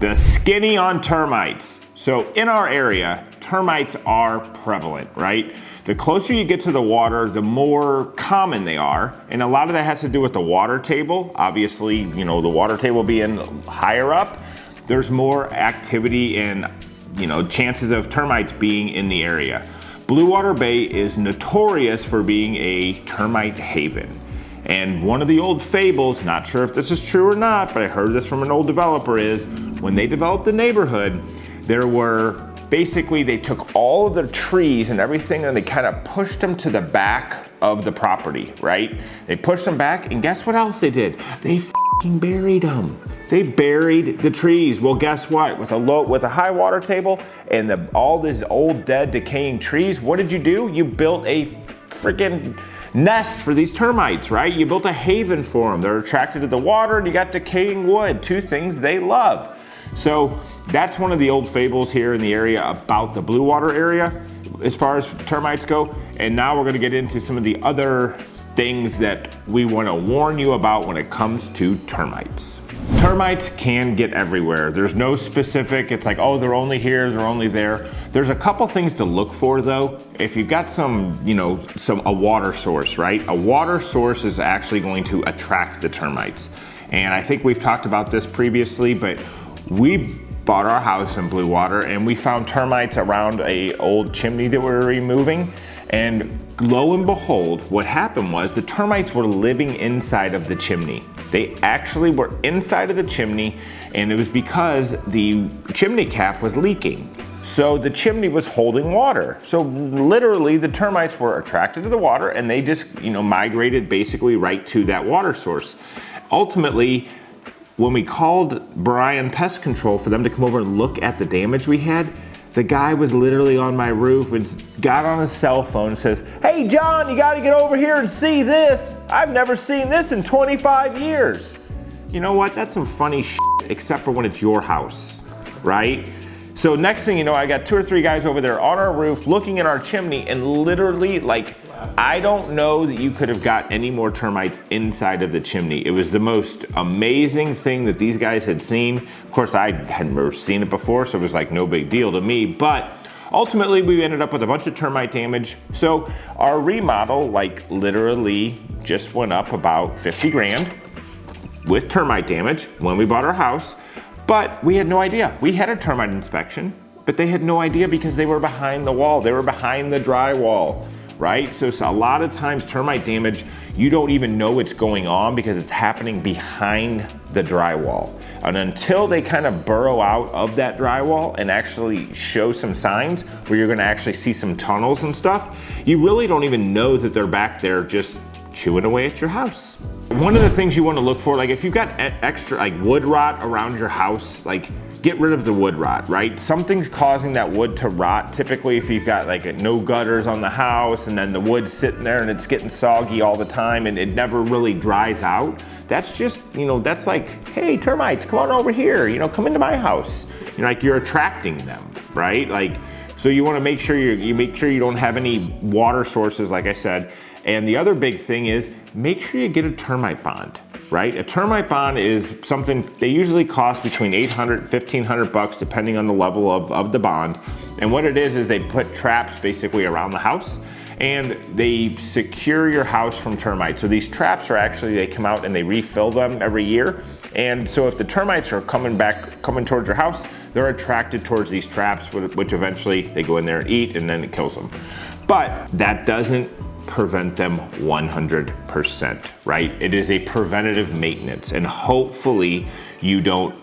The skinny on termites. So in our area, termites are prevalent, right? The closer you get to the water, the more common they are. And a lot of that has to do with the water table. Obviously, you know, the water table being higher up, there's more activity and, you know, chances of termites being in the area. Blue Water Bay is notorious for being a termite haven. And one of the old fables, not sure if this is true or not, but I heard this from an old developer, is when they developed the neighborhood, there were basically, they took all of the trees and everything and they kind of pushed them to the back of the property, right? They pushed them back, and guess what else they did? They fucking buried them. They buried the trees. Well, guess what? With a high water table and all these old, dead, decaying trees, what did you do? You built a freaking nest for these termites, right? You built a haven for them. They're attracted to the water, and you got decaying wood, two things they love. So that's one of the old fables here in the area about the blue water area as far as termites go. And now we're gonna get into some of the other things that we wanna warn you about when it comes to termites. Termites can get everywhere. There's no specific, it's like, oh, they're only here, they're only there. There's a couple things to look for though. If you've got a water source, right? A water source is actually going to attract the termites. And I think we've talked about this previously, but we bought our house in Blue Water and we found termites around a old chimney that we were removing. And lo and behold, what happened was the termites were living inside of the chimney. They actually were inside of the chimney, and it was because the chimney cap was leaking. So the chimney was holding water. So literally the termites were attracted to the water and they just, migrated basically right to that water source. Ultimately, when we called Brian Pest Control for them to come over and look at the damage we had, the guy was literally on my roof and got on his cell phone and says, "Hey John, you gotta get over here and see this. I've never seen this in 25 years. You know what? That's some funny shit, except for when it's your house, right? So next thing you know, I got 2 or 3 guys over there on our roof looking at our chimney, and literally, I don't know that you could have got any more termites inside of the chimney. It was the most amazing thing that these guys had seen. Of course, I had never seen it before, so it was like no big deal to me, but ultimately we ended up with a bunch of termite damage. So our remodel, literally just went up about 50 grand with termite damage when we bought our house. But we had no idea. We had a termite inspection, but they had no idea because they were behind the wall. They were behind the drywall, right? So a lot of times termite damage, you don't even know what's going on because it's happening behind the drywall. And until they kind of burrow out of that drywall and actually show some signs where you're gonna actually see some tunnels and stuff, you really don't even know that they're back there just chewing away at your house. One of the things you want to look for, if you've got extra wood rot around your house, get rid of the wood rot, right? Something's causing that wood to rot. Typically, if you've got no gutters on the house and then the wood's sitting there and it's getting soggy all the time and it never really dries out, that's just, that's like, hey, termites, come on over here, come into my house. You're attracting them, right? So you want to make sure you don't have any water sources, like I said. And the other big thing is make sure you get a termite bond, right? A termite bond is something, they usually cost between $800 and $1,500 depending on the level of the bond. And what it is they put traps basically around the house and they secure your house from termites. So these traps are actually, they come out and they refill them every year. And so if the termites are coming towards your house, they're attracted towards these traps, which eventually they go in there and eat and then it kills them. But that doesn't prevent them 100%, right? It is a preventative maintenance, and hopefully you don't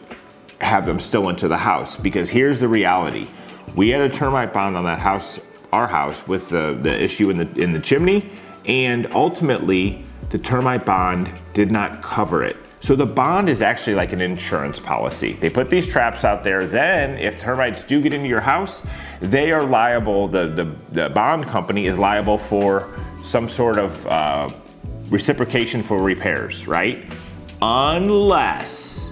have them still into the house, because here's the reality. We had a termite bond on that house, our house, with the issue in the chimney, and ultimately the termite bond did not cover it. So the bond is actually like an insurance policy. They put these traps out there, then if termites do get into your house, they are liable, the bond company is liable for some sort of reciprocation for repairs, right? Unless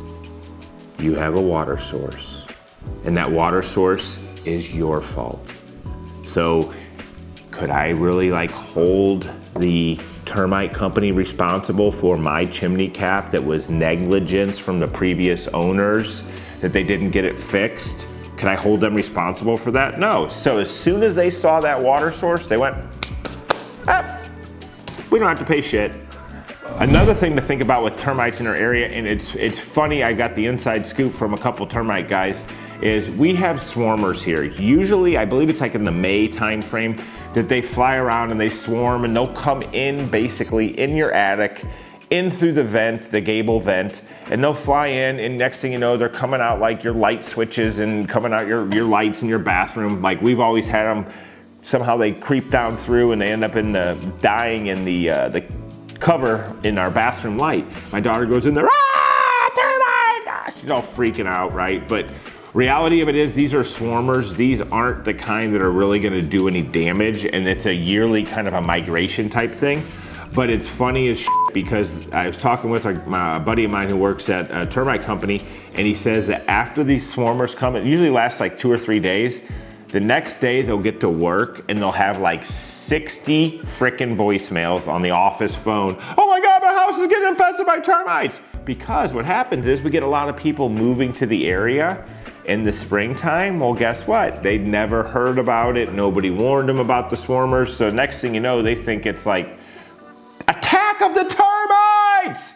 you have a water source, and that water source is your fault. So could I really hold the termite company responsible for my chimney cap that was negligence from the previous owners that they didn't get it fixed. Can I hold them responsible for that? No. So as soon as they saw that water source, they went, ah, we don't have to pay shit. Another thing to think about with termites in our area, and it's funny, I got the inside scoop from a couple termite guys, is we have swarmers here. Usually, I believe it's like in the May time frame, that they fly around and they swarm and they'll come in basically in your attic, in through the vent, the gable vent, and they'll fly in, and next thing you know, they're coming out like your light switches and coming out your lights in your bathroom. Like we've always had them, somehow they creep down through and they end up dying in the cover in our bathroom light. My daughter goes in there, termite! She's all freaking out, right? But reality of it is, these are swarmers. These aren't the kind that are really gonna do any damage, and it's a yearly kind of a migration type thing. But it's funny as shit because I was talking with a buddy of mine who works at a termite company, and he says that after these swarmers come, it usually lasts like 2 or 3 days. The next day they'll get to work and they'll have like 60 frickin' voicemails on the office phone. Oh my God, my house is getting infested by termites. Because what happens is we get a lot of people moving to the area in the springtime. Well, guess what? They'd never heard about it. Nobody warned them about the swarmers. So next thing you know, they think it's like, attack of the termites!